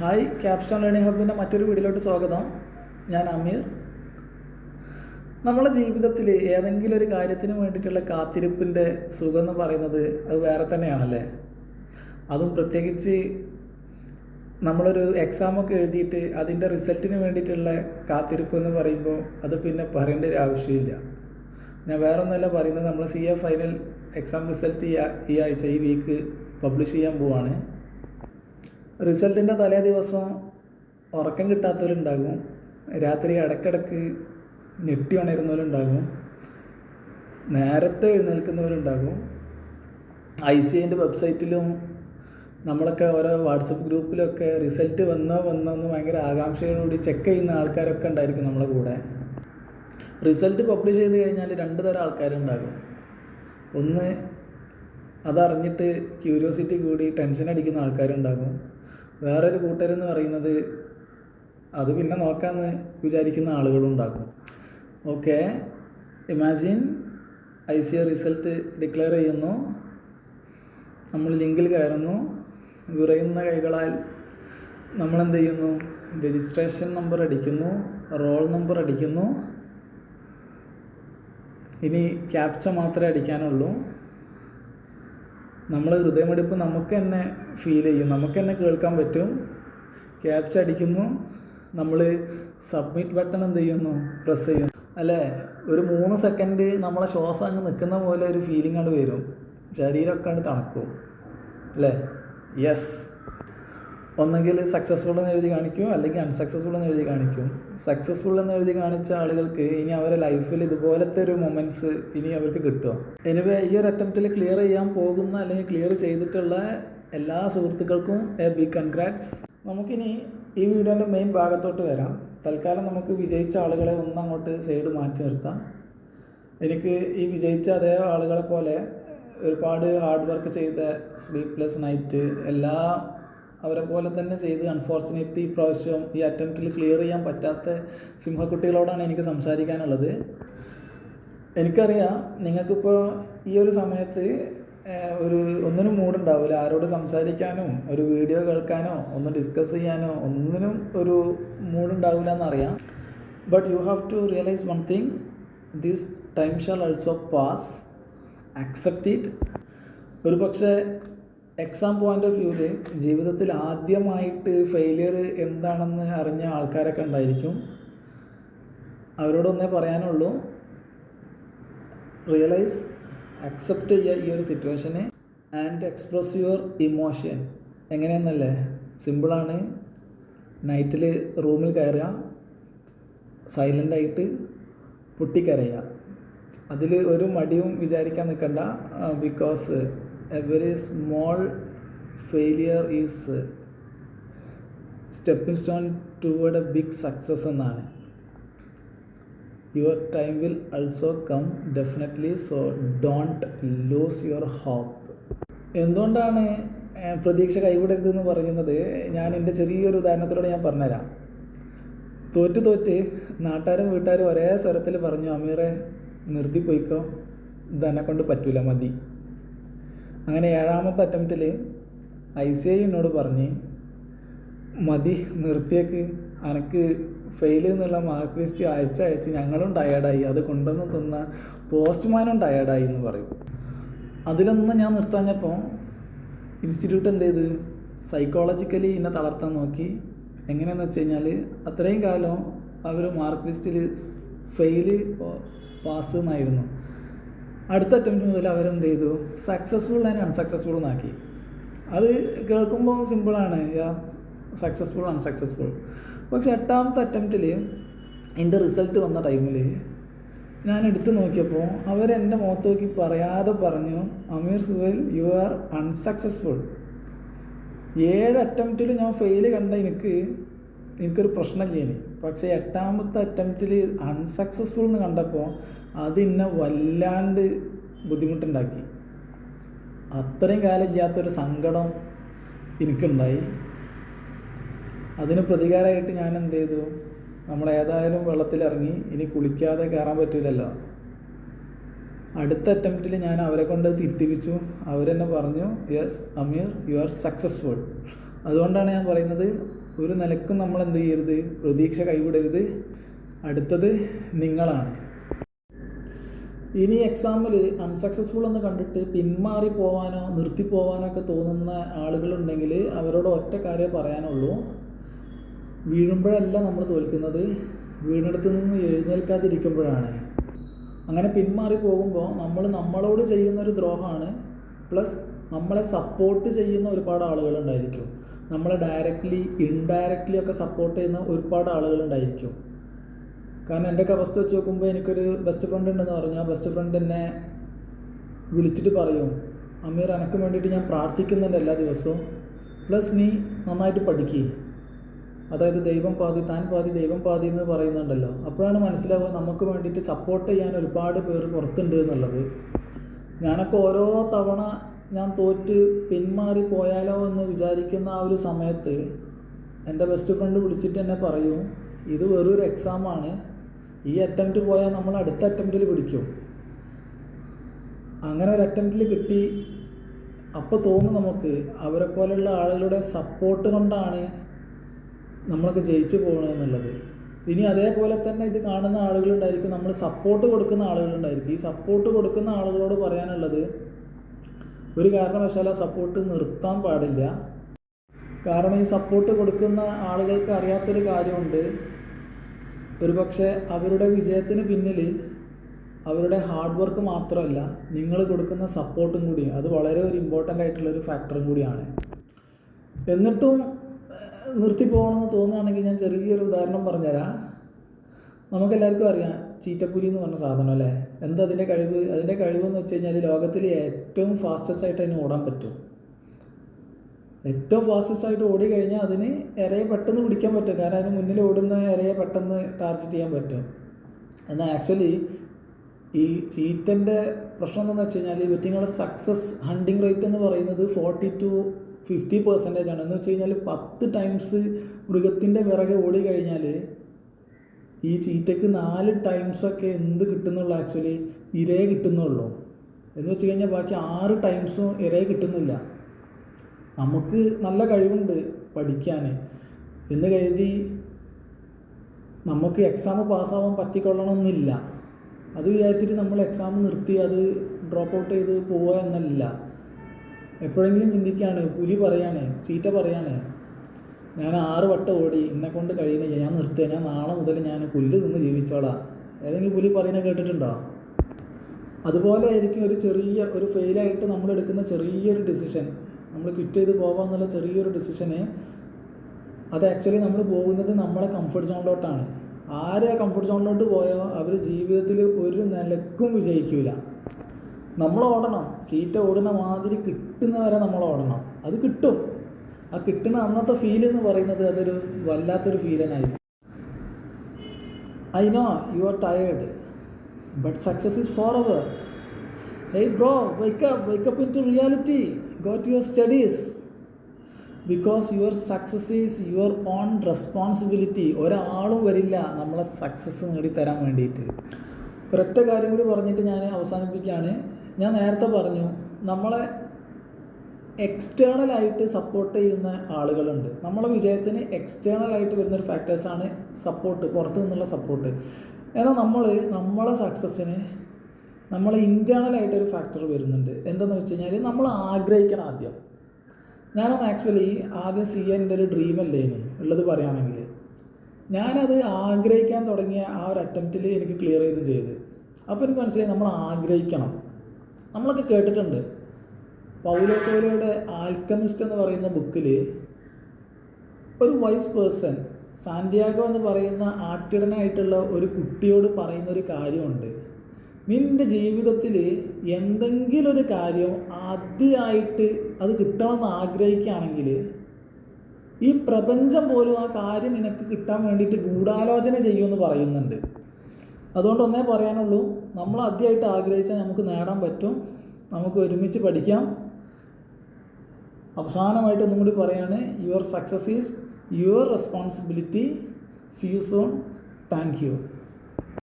Hi, capstone learning ഹബിൻ്റെ മറ്റൊരു വീഡിയോയിലോട്ട് സ്വാഗതം. ഞാൻ അമീർ. നമ്മളെ ജീവിതത്തിൽ ഏതെങ്കിലും ഒരു കാര്യത്തിന് വേണ്ടിയിട്ടുള്ള കാത്തിരിപ്പിൻ്റെ സുഖം എന്ന് പറയുന്നത് അത് വേറെ തന്നെയാണല്ലേ. അതും പ്രത്യേകിച്ച് നമ്മളൊരു എക്സാമൊക്കെ എഴുതിയിട്ട് അതിൻ്റെ റിസൾട്ടിന് വേണ്ടിയിട്ടുള്ള കാത്തിരിപ്പ് എന്ന് പറയുമ്പോൾ അത് പിന്നെ പറയേണ്ട ഒരു ആവശ്യമില്ല. ഞാൻ വേറെ ഒന്നല്ല പറയുന്നത്, നമ്മൾ CA ഫൈനൽ എക്സാം റിസൾട്ട് ഈ ആഴ്ച ഈ വീക്ക് പബ്ലിഷ് ചെയ്യാൻ പോവാണ്. റിസൾട്ടിൻ്റെ തലേ ദിവസം ഉറക്കം കിട്ടാത്തവരുണ്ടാകും, രാത്രി ഇടയ്ക്കിടയ്ക്ക് ഞെട്ടി ഉണരുന്നവരുണ്ടാകും, നേരത്തെ എഴുന്നേൽക്കുന്നവരുണ്ടാകും. ICAൻ്റെ വെബ്സൈറ്റിലും നമ്മളൊക്കെ ഓരോ വാട്സപ്പ് ഗ്രൂപ്പിലൊക്കെ റിസൾട്ട് വന്നോ എന്ന് ഭയങ്കര ആകാംക്ഷയോടുകൂടി ചെക്ക് ചെയ്യുന്ന ആൾക്കാരൊക്കെ ഉണ്ടായിരിക്കും നമ്മളെ കൂടെ. റിസൾട്ട് പബ്ലിഷ് ചെയ്ത് കഴിഞ്ഞാൽ രണ്ട് തരം ആൾക്കാരുണ്ടാകും. ഒന്ന്, അതറിഞ്ഞിട്ട് ക്യൂരിയോസിറ്റി കൂടി ടെൻഷൻ അടിക്കുന്ന ആൾക്കാരുണ്ടാകും. വേറൊരു കൂട്ടരെന്ന് പറയുന്നത് അത് പിന്നെ നോക്കാമെന്ന് വിചാരിക്കുന്ന ആളുകളുണ്ടാകും. Okay, imagine ICA result declare ചെയ്യുന്നു. നമ്മൾ ലിങ്കിൽ കയറുന്നു. വിറയുന്ന കൈകളാൽ നമ്മളെന്ത് ചെയ്യുന്നു? രജിസ്ട്രേഷൻ നമ്പർ അടിക്കുന്നു, റോൾ നമ്പർ അടിക്കുന്നു. ഇനി ക്യാപ്ച മാത്രമേ അടിക്കാനുള്ളൂ. നമ്മൾ ഹൃദയമിടിപ്പ് നമുക്ക് തന്നെ ഫീൽ ചെയ്യും, നമുക്ക് തന്നെ കേൾക്കാൻ പറ്റും. ക്യാപ്ച അടിക്കുന്നു, നമ്മൾ സബ്മിറ്റ് ബട്ടൺ എന്ത് ചെയ്യുന്നു? പ്രസ് ചെയ്യുന്നു. അല്ലേ, ഒരു 3 സെക്കൻഡ് നമ്മളെ ശ്വാസം അങ്ങ് നിൽക്കുന്ന പോലെ ഒരു ഫീലിംഗ് ആണ് വരും, ശരീരമൊക്കെ ആണ് തണുക്കും അല്ലേ. യെസ്, ഒന്നെങ്കിൽ സക്സസ്ഫുൾ എന്ന് എഴുതി കാണിക്കും, അല്ലെങ്കിൽ അൺസക്സസ്ഫുൾ എന്ന് എഴുതി കാണിക്കും. സക്സസ്ഫുൾ എന്ന് എഴുതി കാണിച്ച ആളുകൾക്ക് ഇനി അവരുടെ ലൈഫിൽ ഇതുപോലത്തെ ഒരു മൊമെൻറ്റ്സ് ഇനി അവർക്ക് കിട്ടുമോ? എനിവേ, ഈ ഒരു അറ്റംപ്റ്റിൽ ക്ലിയർ ചെയ്യാൻ പോകുന്ന അല്ലെങ്കിൽ ക്ലിയർ ചെയ്തിട്ടുള്ള എല്ലാ സുഹൃത്തുക്കൾക്കും ബിഗ് കൺഗ്രാറ്റ്സ്. നമുക്കിനി ഈ വീഡിയോൻ്റെ മെയിൻ ഭാഗത്തോട്ട് വരാം. തൽക്കാലം നമുക്ക് വിജയിച്ച ആളുകളെ ഒന്നങ്ങോട്ട് സൈഡ് മാറ്റി നിർത്താം. എനിക്ക് ഈ വിജയിച്ച അതേ ആളുകളെ പോലെ ഒരുപാട് ഹാർഡ് വർക്ക് ചെയ്ത സ്ലീപ്ലെസ് നൈറ്റ് എല്ലാം അവരെ പോലെ തന്നെ ചെയ്ത് അൺഫോർച്ചുനേറ്റ്ലി ഇപ്രാവശ്യം ഈ അറ്റംപ്റ്റിൽ ക്ലിയർ ചെയ്യാൻ പറ്റാത്ത സിംഹക്കുട്ടികളോടാണ് എനിക്ക് സംസാരിക്കാനുള്ളത്. എനിക്കറിയാം നിങ്ങൾക്കിപ്പോൾ ഈ ഒരു സമയത്ത് ഒന്നിനും മൂടുണ്ടാവില്ല, ആരോട് സംസാരിക്കാനോ ഒരു വീഡിയോ കേൾക്കാനോ ഒന്ന് ഡിസ്കസ് ചെയ്യാനോ ഒന്നിനും ഒരു മൂടുണ്ടാവില്ല എന്നറിയാം. But you have to realise one thing, this time shall also pass, accept it. ഒരു പക്ഷേ എക്സാം പോയിൻ്റ് ഓഫ് വ്യൂവിൽ ജീവിതത്തിൽ ആദ്യമായിട്ട് ഫെയിലിയർ എന്താണെന്ന് അറിഞ്ഞ ആൾക്കാരൊക്കെ ഉണ്ടായിരിക്കും. അവരോടൊന്നേ പറയാനുള്ളൂ, റിയലൈസ്, അക്സെപ്റ്റ് ചെയ്യുക ഈ ഒരു സിറ്റുവേഷന് ആൻഡ് എക്സ്പ്രസ് യുവർ ഇമോഷൻ. എങ്ങനെയെന്നല്ലേ, സിമ്പിളാണ്. നൈറ്റിൽ റൂമിൽ കയറുക, സൈലൻ്റായിട്ട് പൊട്ടിക്കരയുക. അതിൽ ഒരു മടിയും വിചാരിക്കാൻ നിൽക്കണ്ട. Because a very small failure is stepping stone toward a big success എന്നാണ്. Your time will also come definitely, so don't lose your hope. എന്തുകൊണ്ടാണ് പ്രതീക്ഷ കൈവിടരുതെന്ന് പറയുന്നത്, ഞാൻ എൻ്റെ ചെറിയൊരു ഉദാഹരണത്തിലൂടെ ഞാൻ പറഞ്ഞുതരാം. തോറ്റ് നാട്ടുകാരും വീട്ടുകാരും ഒരേ സ്വരത്തിൽ പറഞ്ഞു, അമീറെ നിർത്തിപ്പോയിക്കോ, ഇതെന്നെ കൊണ്ട് പറ്റൂല, മതി. അങ്ങനെ 7ാമത്തെ അറ്റംപ്റ്റിൽ ICA എന്നോട് പറഞ്ഞ്, മതി, നിർത്തിയേക്ക്, അനക്ക് ഫെയിൽ എന്നുള്ള മാർക്ക് ലിസ്റ്റ് അയച്ച് ഞങ്ങളും ടയേർഡായി, അത് കൊണ്ടുവന്ന് തന്ന പോസ്റ്റ്മാനും ടയേർഡായി എന്ന് പറയും. അതിലൊന്നും ഞാൻ നിർത്താഞ്ഞപ്പോൾ ഇൻസ്റ്റിറ്റ്യൂട്ട് എന്ത് ചെയ്ത് സൈക്കോളജിക്കലി എന്നെ തളർത്താൻ നോക്കി. എങ്ങനെയാണെന്ന് വെച്ച് കഴിഞ്ഞാൽ, അത്രയും കാലം അവർ മാർക്ക് ലിസ്റ്റിൽ ഫെയില് പാസ് എന്നായിരുന്നു. അടുത്ത അറ്റംപ്റ്റ് മുതൽ അവരെന്ത് ചെയ്തു, സക്സസ്ഫുൾ ആൻഡ് അൺസക്സസ്ഫുൾ എന്നാക്കി. അത് കേൾക്കുമ്പോൾ സിമ്പിളാണ്, സക്സസ്ഫുൾ അൺസക്സസ്ഫുൾ. പക്ഷെ 8ാമത്തെ അറ്റംപ്റ്റിൽ എൻ്റെ റിസൾട്ട് വന്ന ടൈമിൽ ഞാൻ എടുത്ത് നോക്കിയപ്പോൾ അവരെൻ്റെ മുഖത്ത് നോക്കി പറയാതെ പറഞ്ഞു, അമീർ സുഹൈൽ, യു ആർ അൺസക്സസ്ഫുൾ. 7 അറ്റംപ്റ്റിൽ ഞാൻ ഫെയിൽ കണ്ട എനിക്കൊരു പ്രശ്നമില്ല ഇനി. പക്ഷേ 8ാമത്തെ അറ്റംപ്റ്റിൽ അൺസക്സസ്ഫുൾ എന്ന് കണ്ടപ്പോൾ അതിന്നെ വല്ലാണ്ട് ബുദ്ധിമുട്ടുണ്ടാക്കി. അത്രയും കാലം ഇല്ലാത്തൊരു സങ്കടം എനിക്കുണ്ടായി. അതിന് പ്രതികാരമായിട്ട് ഞാൻ എന്ത് ചെയ്തു, നമ്മളേതായാലും വെള്ളത്തിലിറങ്ങി, ഇനി കുളിക്കാതെ കയറാൻ പറ്റില്ലല്ലോ. അടുത്ത അറ്റംപ്റ്റിൽ ഞാൻ അവരെ കൊണ്ട് തിരുത്തിപ്പിച്ചു. അവരെന്നെ പറഞ്ഞു, yes Aamir, you are successful. അതുകൊണ്ടാണ് ഞാൻ പറയുന്നത്, ഒരു നിലക്കും നമ്മൾ എന്ത് ചെയ്യരുത്, പ്രതീക്ഷ കൈവിടരുത്. അടുത്തത് നിങ്ങളാണ്. ഇനി എക്സാമിൽ അൺസക്സസ്ഫുൾ എന്ന് കണ്ടിട്ട് പിന്മാറി പോവാനോ നിർത്തിപ്പോവാനോ ഒക്കെ തോന്നുന്ന ആളുകളുണ്ടെങ്കിൽ അവരോട് ഒറ്റ കാര്യം പറയാനുള്ളൂ: വീഴുമ്പോഴല്ല നമ്മൾ തോൽക്കുന്നത്, വീണെടുത്ത് നിന്ന് എഴുന്നേൽക്കാതിരിക്കുമ്പോഴാണ്. അങ്ങനെ പിന്മാറി പോകുമ്പോൾ നമ്മൾ നമ്മളോട് ചെയ്യുന്നൊരു ദ്രോഹമാണ്. പ്ലസ് നമ്മളെ സപ്പോർട്ട് ചെയ്യുന്ന ഒരുപാട് ആളുകളുണ്ടായിരിക്കും. നമ്മളെ ഡയറക്റ്റ്ലി ഇൻഡയറക്റ്റ്ലി ഒക്കെ സപ്പോർട്ട് ചെയ്യുന്ന ഒരുപാട് ആളുകളുണ്ടായിരിക്കും. കാരണം എൻ്റെയൊക്കെ അവസ്ഥ വെച്ച് നോക്കുമ്പോൾ എനിക്കൊരു ബെസ്റ്റ് ഫ്രണ്ട് ഉണ്ടെന്ന് പറഞ്ഞാൽ ബെസ്റ്റ് ഫ്രണ്ട് എന്നെ വിളിച്ചിട്ട് പറയും, അമീർ എനിക്ക് വേണ്ടിയിട്ട് ഞാൻ പ്രാർത്ഥിക്കുന്നുണ്ട് എല്ലാ ദിവസവും, പ്ലസ് നീ നന്നായിട്ട് പഠിക്കുക. അതായത് ദൈവം പാതി താൻ പാതി ദൈവം പാതി എന്ന് പറയുന്നുണ്ടല്ലോ. അപ്പോഴാണ് മനസ്സിലാവുക നമുക്ക് വേണ്ടിയിട്ട് സപ്പോർട്ട് ചെയ്യാൻ ഒരുപാട് പേര് പുറത്തുണ്ട് എന്നുള്ളത്. ഞാനൊക്കെ ഓരോ തവണ ഞാൻ തോറ്റ് പിന്മാറി പോയാലോ എന്ന് വിചാരിക്കുന്ന ആ ഒരു സമയത്ത് എൻ്റെ ബെസ്റ്റ് ഫ്രണ്ട് വിളിച്ചിട്ട് എന്നെ പറയും, ഇത് വെറൊരു എക്സാമാണ്, ഈ അറ്റംപ്റ്റ് പോയാൽ നമ്മൾ അടുത്ത അറ്റംപ്റ്റിൽ പിടിക്കും. അങ്ങനെ ഒരു അറ്റംപ്റ്റിൽ കിട്ടി. അപ്പോൾ തോന്നും നമുക്ക് അവരെ പോലെയുള്ള ആളുകളുടെ സപ്പോർട്ട് കൊണ്ടാണ് നമ്മളൊക്കെ ജയിച്ചു പോകണമെന്നുള്ളത്. ഇനി അതേപോലെ തന്നെ ഇത് കാണുന്ന ആളുകളുണ്ടായിരിക്കും, നമ്മൾ സപ്പോർട്ട് കൊടുക്കുന്ന ആളുകളുണ്ടായിരിക്കും. ഈ സപ്പോർട്ട് കൊടുക്കുന്ന ആളുകളോട് പറയാനുള്ളത്, ഒരു കാരണവശാലും ആ സപ്പോർട്ട് നിർത്താൻ പാടില്ല. കാരണം ഈ സപ്പോർട്ട് കൊടുക്കുന്ന ആളുകൾക്ക് അറിയാത്തൊരു കാര്യമുണ്ട്. ഒരുപക്ഷെ അവരുടെ വിജയത്തിന് പിന്നിൽ അവരുടെ ഹാർഡ് വർക്ക് മാത്രമല്ല, നിങ്ങൾ കൊടുക്കുന്ന സപ്പോർട്ടും കൂടിയാണ്. അത് വളരെ ഒരു ഇമ്പോർട്ടൻ്റ് ആയിട്ടുള്ളൊരു ഫാക്ടറും കൂടിയാണ്. എന്നിട്ടും നിർത്തിപ്പോകണമെന്ന് തോന്നുകയാണെങ്കിൽ ഞാൻ ചെറിയൊരു ഉദാഹരണം പറഞ്ഞുതരാം. നമുക്കെല്ലാവർക്കും അറിയാം ചീറ്റപ്പുലി എന്ന് പറഞ്ഞ സാധനം അല്ലേ. എന്താ അതിൻ്റെ കഴിവ്? അതിൻ്റെ കഴിവെന്ന് വെച്ച് കഴിഞ്ഞാൽ ലോകത്തിൽ ഏറ്റവും ഫാസ്റ്റസ്റ്റ് ആയിട്ട് അതിന് ഓടാൻ പറ്റും. ഏറ്റവും ഫാസ്റ്റസ്റ്റ് ആയിട്ട് ഓടി കഴിഞ്ഞാൽ അതിന് ഇരയെ പെട്ടെന്ന് പിടിക്കാൻ പറ്റും. കാരണം അതിന് മുന്നിൽ ഓടുന്ന ഇരയെ പെട്ടെന്ന് ടാർഗറ്റ് ചെയ്യാൻ പറ്റും. എന്നാൽ ആക്ച്വലി ഈ ചീറ്റൻ്റെ പ്രശ്നം എന്താണെന്ന് വെച്ച് കഴിഞ്ഞാൽ ഇവറ്റിങ്ങളുടെ സക്സസ് ഹണ്ടിങ് റേറ്റ് എന്ന് പറയുന്നത് 40 to 50% ആണ്. എന്ന് വെച്ച് കഴിഞ്ഞാൽ 10 ടൈംസ് മൃഗത്തിൻ്റെ പിറകെ ഓടി കഴിഞ്ഞാൽ ഈ ചീറ്റയ്ക്ക് 4 ടൈംസൊക്കെ എന്ത് കിട്ടുന്നുള്ളൂ, ആക്ച്വലി ഇരയെ കിട്ടുന്നുള്ളൂ. എന്ന് വെച്ച് കഴിഞ്ഞാൽ ബാക്കി 6 ടൈംസും ഇരയെ കിട്ടുന്നില്ല. നമുക്ക് നല്ല കഴിവുണ്ട് പഠിക്കാൻ എന്ന് കരുതി നമുക്ക് എക്സാം പാസ്സാവാൻ പറ്റിക്കൊള്ളണമെന്നില്ല. അത് വിചാരിച്ചിട്ട് നമ്മൾ എക്സാം നിർത്തി അത് ഡ്രോപ്പ് ഔട്ട് ചെയ്ത് പോവുക എന്നല്ല. എപ്പോഴെങ്കിലും ചിന്തിക്കുകയാണ്, പുലി പറയാണ്, ചീറ്റ പറയാണ്, ഞാൻ 6 വട്ടം ഓടി, എന്നെക്കൊണ്ട് കഴിയുന്നില്ല, ഞാൻ നിർത്തുക, ഞാൻ നാളെ മുതൽ ഞാൻ പുല്ല് നിന്ന് ജീവിച്ചോളാം. ഏതെങ്കിലും പുലി പറയുന്നത് കേട്ടിട്ടുണ്ടോ? അതുപോലെ ആയിരിക്കും ഒരു ഫെയിലായിട്ട് നമ്മൾ എടുക്കുന്ന ചെറിയൊരു ഡിസിഷൻ, നമ്മൾ ക്വിറ്റ് ചെയ്ത് പോകാമെന്നുള്ള ചെറിയൊരു ഡിസിഷന്, അത് ആക്ച്വലി നമ്മൾ പോകുന്നത് നമ്മളെ കംഫർട്ട് സോണിലോട്ടാണ്. ആരെ കംഫർട്ട് സോണിലോട്ട് പോയോ അവർ ജീവിതത്തിൽ ഒരു നിലക്കും വിജയിക്കില്ല. നമ്മൾ ഓടണം, ചീറ്റ ഓടുന്ന മാതിരി കിട്ടുന്നവരെ നമ്മൾ ഓടണം. അത് കിട്ടും. ആ കിട്ടുന്ന അന്നത്തെ ഫീൽ എന്ന് പറയുന്നത് അതൊരു വല്ലാത്തൊരു ഫീൽ തന്നെയായിരിക്കും. I know you are tired, but success is for ever. Hey bro, wake up into reality. Go to your studies. Because your success is your own responsibility. ഒരാളും വരില്ല നമ്മളെ സക്സസ് നേടിത്തരാൻ വേണ്ടിയിട്ട്. ഒരൊറ്റ കാര്യം കൂടി പറഞ്ഞിട്ട് ഞാൻ അവസാനിപ്പിക്കുകയാണ്. ഞാൻ നേരത്തെ പറഞ്ഞു, നമ്മളെ എക്സ്റ്റേണലായിട്ട് സപ്പോർട്ട് ചെയ്യുന്ന ആളുകളുണ്ട്. നമ്മളെ വിജയത്തിന് എക്സ്റ്റേണലായിട്ട് വരുന്നൊരു ഫാക്ടേഴ്സാണ് സപ്പോർട്ട്, പുറത്തു നിന്നുള്ള സപ്പോർട്ട്. എന്നാൽ നമ്മളെ സക്സസ്സിന് നമ്മൾ ഇൻറ്റേർണലായിട്ടൊരു ഫാക്ടർ വരുന്നുണ്ട്. എന്താണെന്ന് വെച്ച് കഴിഞ്ഞാൽ നമ്മൾ ആഗ്രഹിക്കണം ആദ്യം. ഞാനത് ആക്ച്വലി ആദ്യം എൻ്റെ ഒരു ഡ്രീമല്ലേ ഇനി ഉള്ളത് പറയുകയാണെങ്കിൽ, ഞാനത് ആഗ്രഹിക്കാൻ തുടങ്ങിയ ആ ഒരു അറ്റംപ്റ്റിൽ എനിക്ക് ക്ലിയർ ചെയ്ത്. അപ്പോൾ എനിക്ക് മനസ്സിലായി നമ്മൾ ആഗ്രഹിക്കണം. നമ്മളൊക്കെ കേട്ടിട്ടുണ്ട്, പൗലോ കോയിലോയുടെ ആൽക്കമിസ്റ്റ് എന്ന് പറയുന്ന ബുക്കിൽ ഒരു വൈസ് പേഴ്സൺ സാന്റിയാഗോ എന്ന് പറയുന്ന ആട്ടിടനായിട്ടുള്ള ഒരു കുട്ടിയോട് പറയുന്ന ഒരു കാര്യമുണ്ട്. നിൻ്റെ ജീവിതത്തിൽ എന്തെങ്കിലും ഒരു കാര്യം ആദ്യമായിട്ട് അത് കിട്ടണമെന്ന് ആഗ്രഹിക്കുകയാണെങ്കിൽ ഈ പ്രപഞ്ചം പോലും ആ കാര്യം നിനക്ക് കിട്ടാൻ വേണ്ടിയിട്ട് ഗൂഢാലോചന ചെയ്യുമെന്ന് പറയുന്നുണ്ട്. അതുകൊണ്ട് ഒന്നേ പറയാനുള്ളൂ, നമ്മൾ ആദ്യമായിട്ട് ആഗ്രഹിച്ചാൽ നമുക്ക് നേടാൻ പറ്റും. നമുക്ക് ഒരുമിച്ച് പഠിക്കാം. അവസാനമായിട്ട് ഒന്നും കൂടി പറയാണ്, your success is your responsibility. See you soon. Thank U.